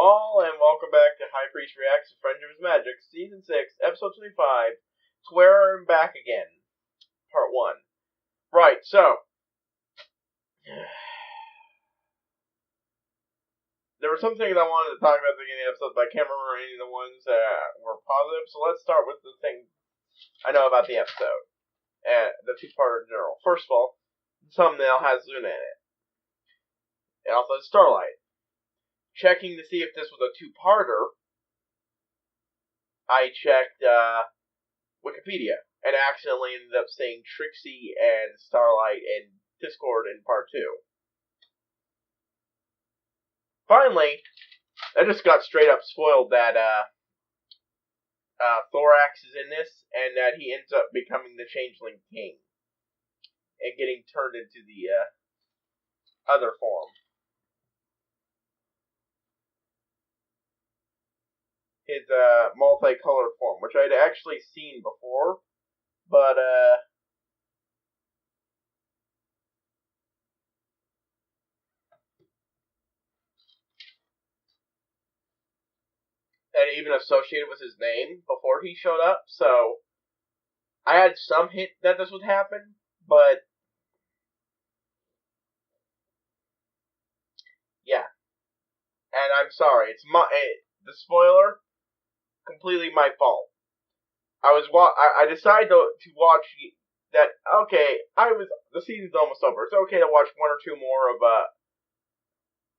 all, and welcome back to HighPriest Reacts to Friends of His Magic, Season 6, Episode 25, Swear I'm Back Again, Part 1. Right, so, there were some things I wanted to talk about at the beginning of the episode, but I can't remember any of the ones that were positive, so let's start with the thing I know about the episode, and the two-parter in general. First of all, the thumbnail has Luna in it. It also has Starlight. Checking to see if this was a two-parter, I checked Wikipedia and accidentally ended up saying Trixie and Starlight in Discord in part 2. Finally, I just got straight up spoiled that Thorax is in this and that he ends up becoming the Changeling King and getting turned into the other form. His multicolored form, which I'd actually seen before, but and even associated with his name before he showed up, so I had some hint that this would happen, but yeah. And I'm sorry, it's the spoiler, completely my fault. I decided to watch that. Okay, the season's almost over. It's okay to watch one or two more of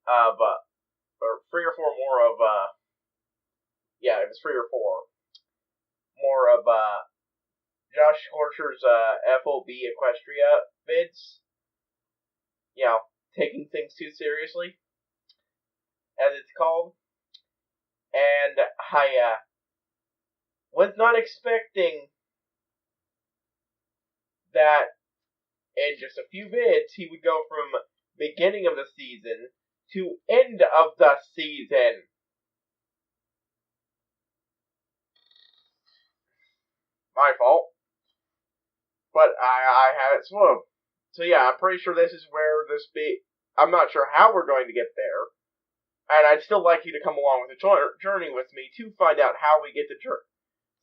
or 3 or 4 more of yeah, it was 3 or 4 more of Josh Horcher's FOB Equestria vids. You know, taking things too seriously, as it's called. And I was not expecting that in just a few vids he would go from beginning of the season to end of the season. My fault. But I had it spoiled. So yeah, I'm pretty sure this is where I'm not sure how we're going to get there. And I'd still like you to come along with the journey with me to find out how we get to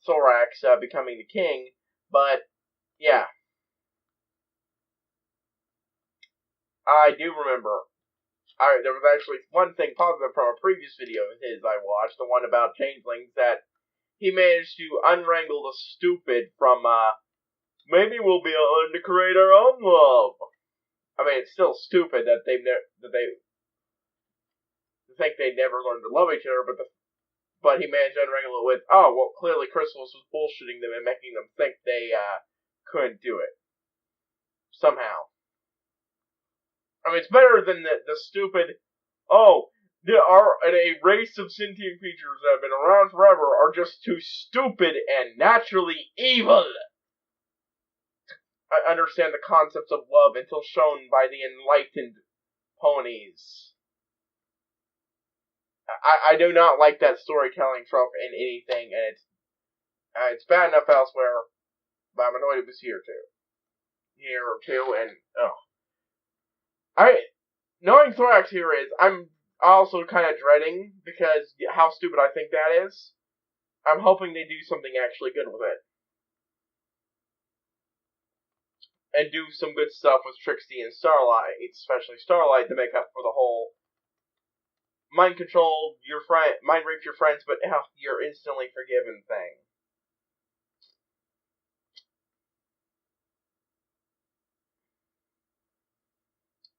Thorax becoming the king. But, yeah. I do remember. There was actually one thing positive from a previous video of his I watched, the one about changelings, that he managed to unwrangle the stupid from, maybe we'll be able to create our own love. I mean, it's still stupid that they think they never learned to love each other, but he managed to unwrangle it with, oh, well, clearly Chrysalis was bullshitting them and making them think they, couldn't do it. Somehow. I mean, it's better than the stupid, oh, there are a race of sentient creatures that have been around forever are just too stupid and naturally evil. I understand the concepts of love until shown by the enlightened ponies. I do not like that storytelling trope in anything, and it's bad enough elsewhere, but I'm annoyed it was here too, and knowing Thorax here is, I'm also kind of dreading, because how stupid I think that is. I'm hoping they do something actually good with it. And do some good stuff with Trixie and Starlight, especially Starlight, to make up for the whole mind control mind rape your friends, but you're instantly forgiven thing.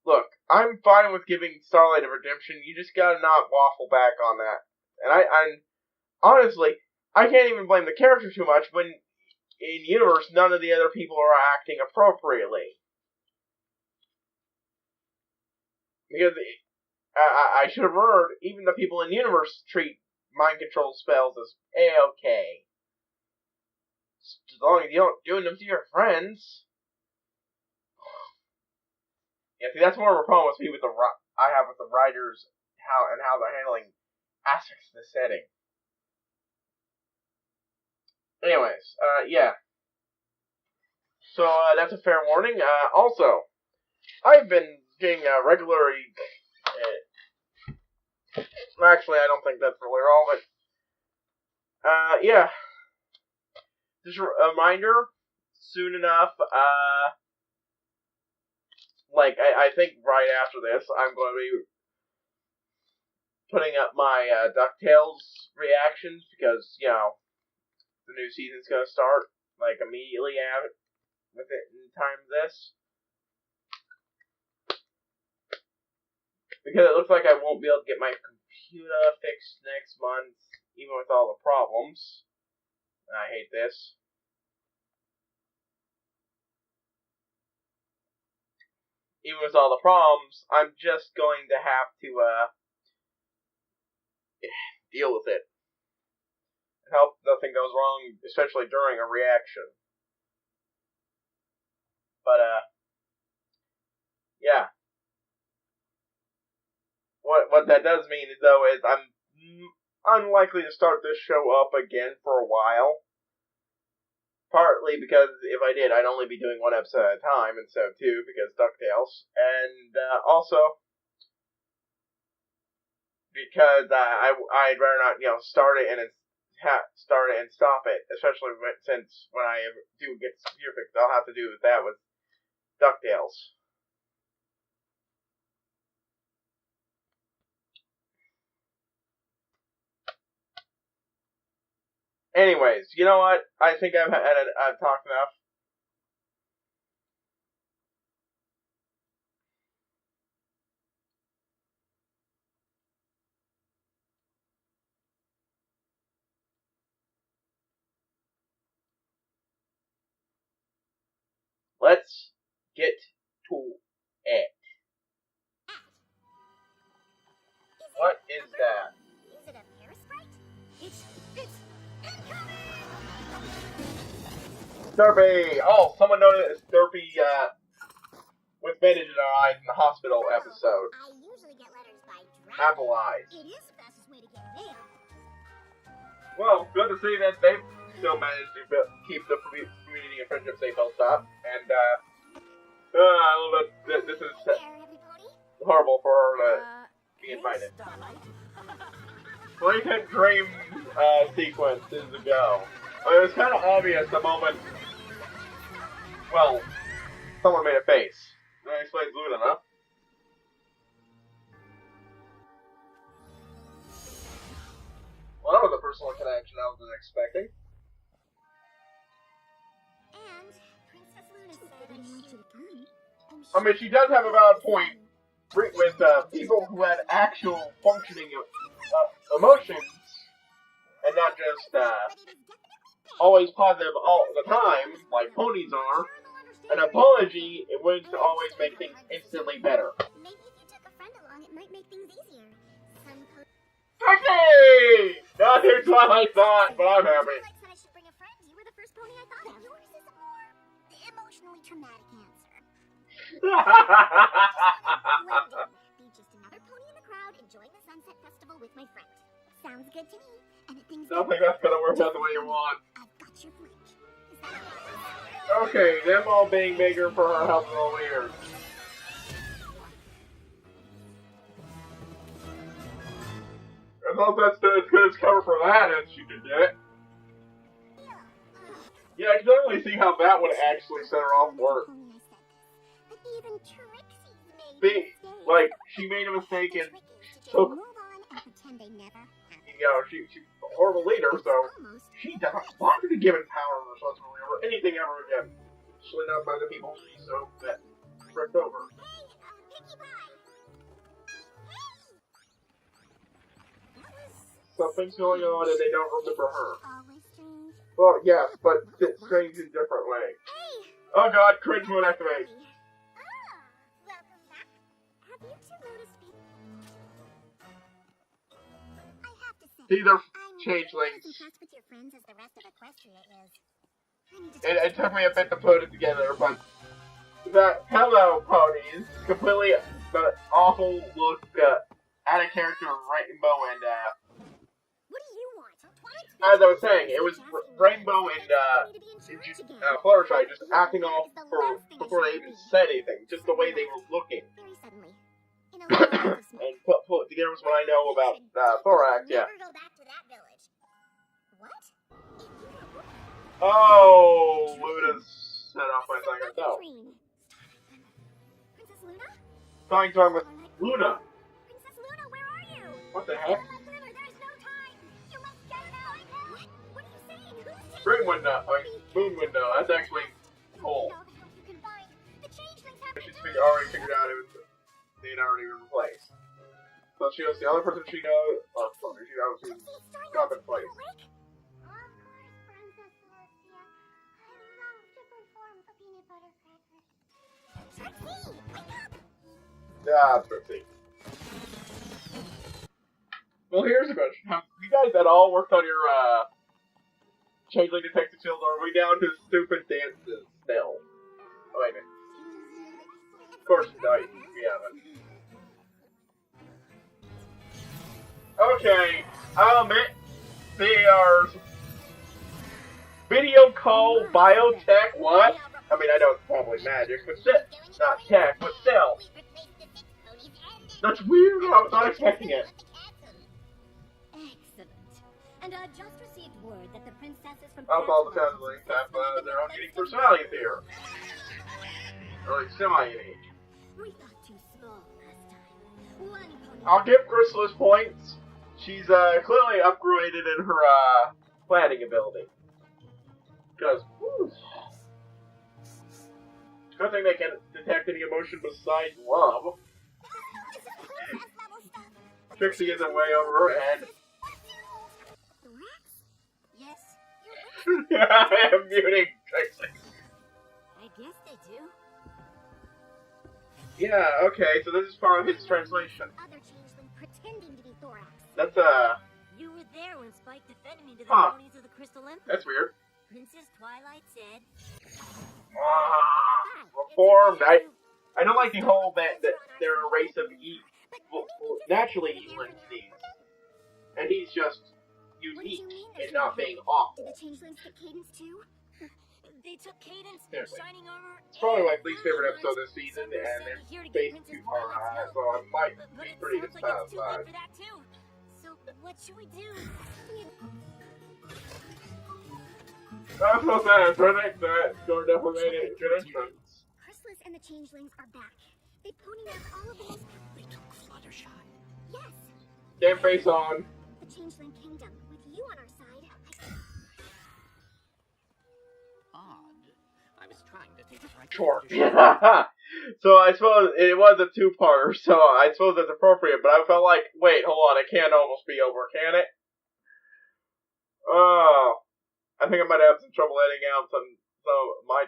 Look, I'm fine with giving Starlight a redemption. You just gotta not waffle back on that. And I'm honestly, I can't even blame the character too much when in universe none of the other people are acting appropriately. Because I should have heard even the people in universe treat mind control spells as A-okay. As long as you don't do them to your friends. Yeah, see, that's more of a problem with me with I have with the writers, how they're handling aspects of the setting. Anyways, yeah. So, that's a fair warning. Also, I've been getting regularly, Actually, I don't think that's really wrong, but yeah. Just a reminder, soon enough, I think right after this, I'm going to be putting up my DuckTales reactions, because, you know, the new season's going to start, like, immediately with it in time of this. Because it looks like I won't be able to get my computer fixed next month, even with all the problems. I hate this. Even with all the problems, I'm just going to have to, deal with it. I hope nothing goes wrong, especially during a reaction. But, yeah. What that does mean, though, is I'm unlikely to start this show up again for a while. Partly because if I did, I'd only be doing one episode at a time instead of two, because DuckTales. And, also, because I'd rather not, you know, start it and stop it, especially since when I do get the computer fixed, I'll have to do that with DuckTales. Anyways, you know what? I think I've talked enough. Let's get to it. What is that? Is it a parasite? It's incoming! Derpy! Oh, someone noticed Derpy, with bandage in our eyes in the hospital episode. I usually get letters by Apple eyes. It is the fastest way to get mail. Well, good to see that they've still managed to keep the community and friendship they built up. And, this is horrible for her to be invited. Blatant dream sequence is a go. I mean, it was kind of obvious the moment, well, someone made a face. That explains Luna. Well, that was a personal connection I wasn't expecting. And Princess Luna said I want you to come. I mean, she does have a valid point with people who had actual functioning emotions, and not just always positive all the time, like ponies are. An apology, it wouldn't always make things instantly better. Maybe if you took a friend along, it might make things easier. Trixie! Not here's what I thought, but I'm happy. Like said I should bring a friend. You were the first pony I thought of. Yours is a more emotionally traumatic answer. Well, be just another pony in the crowd enjoying the Sunset Festival with my friend. Sounds good to me. And if things don't think that's gonna work out the way you want. I've got your fridge. Is that okay, them all being bigger for her helps a little weird. I thought that's as good as cover for that as she could get. Yeah, I can definitely see how that would actually set her off work. But even Trixies made like, she made a mistake and took, move on and pretend they never happened. you know, she's a horrible leader, so she doesn't want to be given power and responsibility over anything ever again. Especially not by the people she's so fricked over. Hey, Pinkie Pie! Something's going on and they don't remember her. Always strange. Well, yes, but it's strange in a different way. Hey! Oh god, cringe mode activate. Welcome back. Have you two noticed me? I have to say, These are I'm changelings. as impressed with your friends as the rest of Equestria is. It took me a bit to put it together, but that hello ponies, completely the awful look, out of character Rainbow and What do you want? as I was saying, it was Rainbow and Fluttershy just acting off before they even said anything, just the way they were looking. Very suddenly. In a little puff of smoke. And put it together with what I know about Thorax, yeah. Never go back to that village. What? Oh, Luna's set off by saying herself. Princess Luna? Talking with Luna. Princess Luna, where are you? What the heck? There's no time. You must get out. What are you saying? Who's Spring window. Moon window. That's actually cool. You can find the changelings have She's already figured out they'd already been replaced. So she was the only person she knows. Oh, she knows who's not been replaced. Yeah, Trixie. Well, here's a question. Have you guys at all worked on your, changeling detective skills, or are we down to stupid dances still? Oh, wait a minute. Of course, no, we haven't. Okay, I'll admit, they are video call biotech, what? I mean, I know it's probably magic, but still, not tech, but still. That's weird, I was not expecting it. Excellent. And I've just received word that the princesses from All the changelings have their own unique personalities here. Or like semi-unique. We thought too small last time. One pony. I'll give Chrysalis points. She's clearly upgraded in her planning ability. Because, good thing they can detect any emotion besides love. Trixie isn't way over her head. Yes. I am muting Trixie. I guess they do. Yeah, okay, so this is part of his translation. Other changeling pretending to be Thorax. That's, You were there when Spike defended me to the ponies of the Crystal Emperor. that's weird. Princess Twilight said... Reformed. I don't like the whole that they're a race of naturally evil entities. And he's just unique in not being awful. Did the changelings get Cadence too? They took Cadence, Seriously. Shining Armor... It's probably my least favorite episode this season, and it's based too far high, so I might be pretty dissatisfied. So what should we do? That's so sad. Predicts that Door definitely made it. Good entrance. Chrysalis and the changelings are back. They pony mapped all of the most... We took Fluttershy. Yes! Game face on. The changeling kingdom, with you on our side. Odd. I was trying to take the right Short. decision. So I suppose it was a two-parter, so I suppose that's appropriate, but I felt like, wait, hold on, it can't almost be over, can it? Oh. I think I might have some trouble editing out some of my,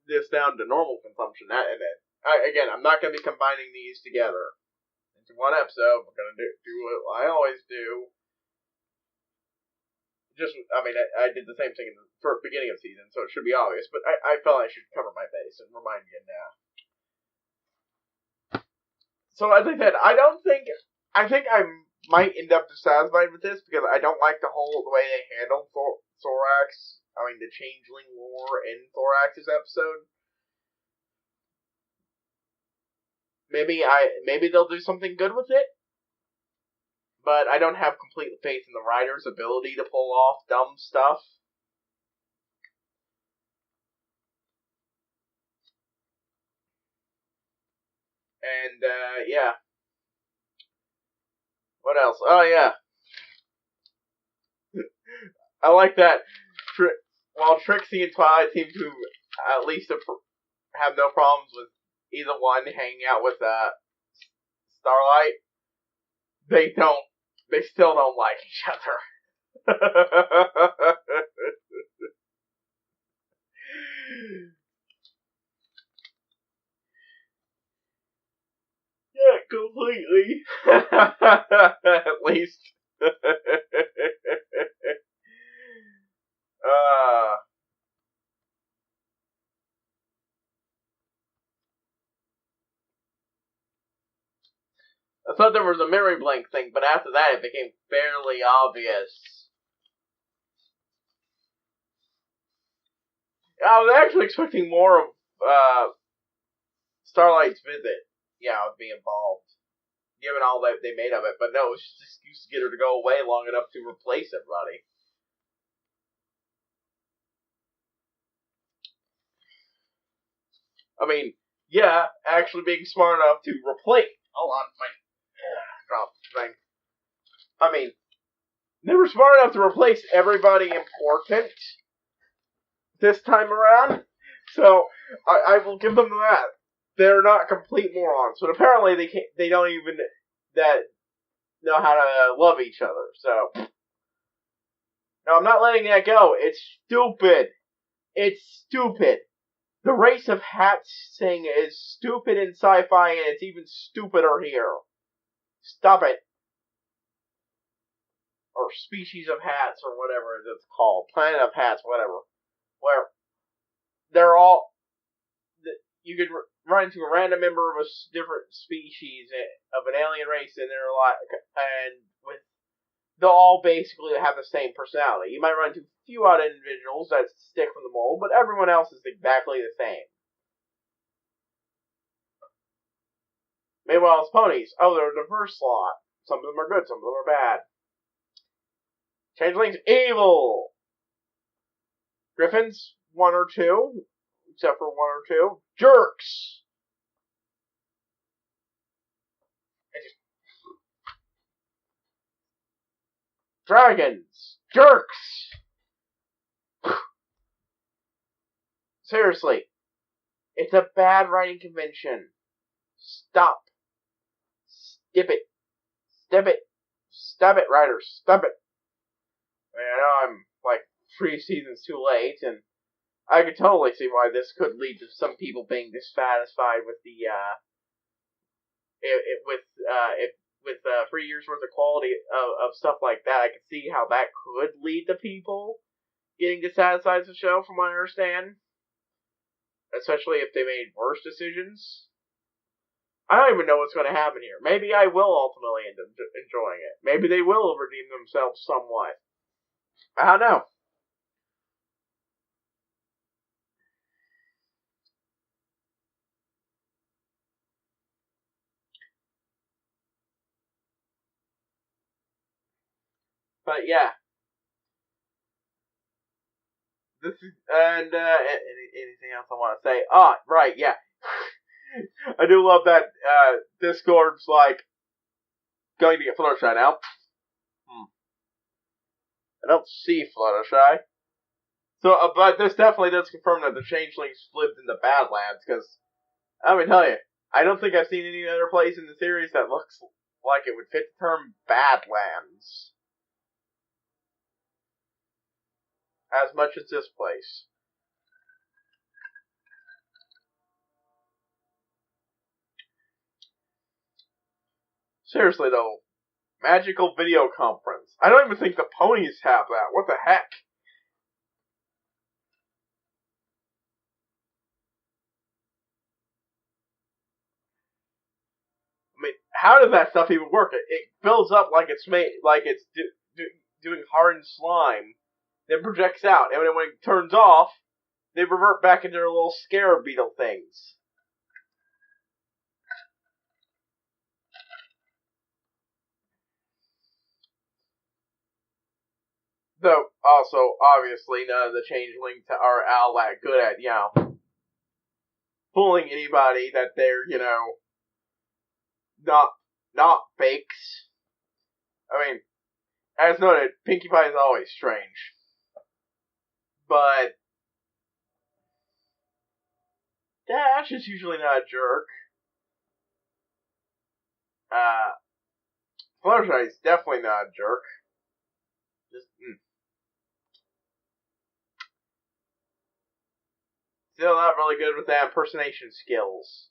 this down to normal consumption. Again, I'm not going to be combining these together into one episode. We're going to do what I always do. I did the same thing in the beginning of the season, so it should be obvious, but I felt I should cover my base and remind you now. So as I said, I think I might end up dissatisfied with this because I don't like the way they handled Thorax. The changeling lore in Thorax's episode. Maybe they'll do something good with it, but I don't have complete faith in the writer's ability to pull off dumb stuff. And yeah. What else? Oh, yeah. I like that. While Trixie and Twilight seem to at least have no problems with either one hanging out with Starlight, they still don't like each other. Yeah, completely. At least. I thought there was a memory blank thing, but after that it became fairly obvious. I was actually expecting more of Starlight's visit. be involved. Given all that they made of it, but no, it was just an excuse to get her to go away long enough to replace everybody. I mean, yeah, actually being smart enough to replace. Hold on, my drop thing. I mean, they were smart enough to replace everybody important this time around, so I will give them that. They're not complete morons, but apparently they don't even know how to love each other. So no, I'm not letting that go. It's stupid. It's stupid. The race of hats thing is stupid in sci-fi, and it's even stupider here. Stop it. Or species of hats, or whatever it's called. Planet of hats, whatever. Where they're all... You could run into a random member of a different species of an alien race, and they'll all basically have the same personality. You might run into a few odd individuals that stick from the mold, but everyone else is exactly the same. Meanwhile, as ponies, they're a diverse lot. Some of them are good, some of them are bad. Changelings, evil! Griffins, 1 or 2, except for 1 or 2. Jerks! Dragons! Jerks! Seriously. It's a bad writing convention. Stop. Skip it. Step it. Stop it, writers. Stop it. I mean, I know I'm, 3 seasons too late, and I could totally see why this could lead to some people being dissatisfied with the, with 3 years worth of quality of stuff like that. I could see how that could lead to people getting dissatisfied with the show, from what I understand. Especially if they made worse decisions. I don't even know what's going to happen here. Maybe I will ultimately end up enjoying it. Maybe they will redeem themselves somewhat. I don't know. But yeah. This is, and, anything else I want to say? Right, yeah. I do love that, Discord's, going to get Fluttershy now. I don't see Fluttershy. So, but this definitely does confirm that the Changelings lived in the Badlands, because, let me tell you, I don't think I've seen any other place in the series that looks like it would fit the term Badlands as much as this place. Seriously though, magical video conference. I don't even think the ponies have that. What the heck? I mean, how does that stuff even work? It builds up like it's doing hardened slime, then projects out, and when it turns off, they revert back into their little scarab beetle things. Though, also, obviously, none of the changelings are all that good at, fooling anybody that they're, not fakes. I mean, as noted, Pinkie Pie is always strange. But Dash is usually not a jerk. Fluttershy is definitely not a jerk. Just, Still not really good with that impersonation skills.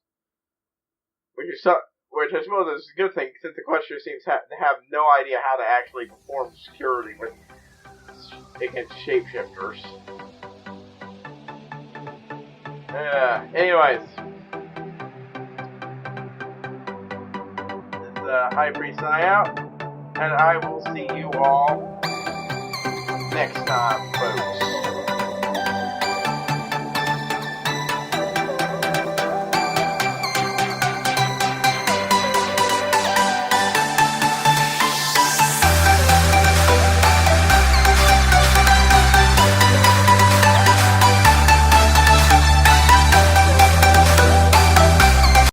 Which I suppose is a good thing, since the Questioner seems to have no idea how to actually perform security against shapeshifters. Anyways. This is HighPriest signing out, and I will see you all next time, folks.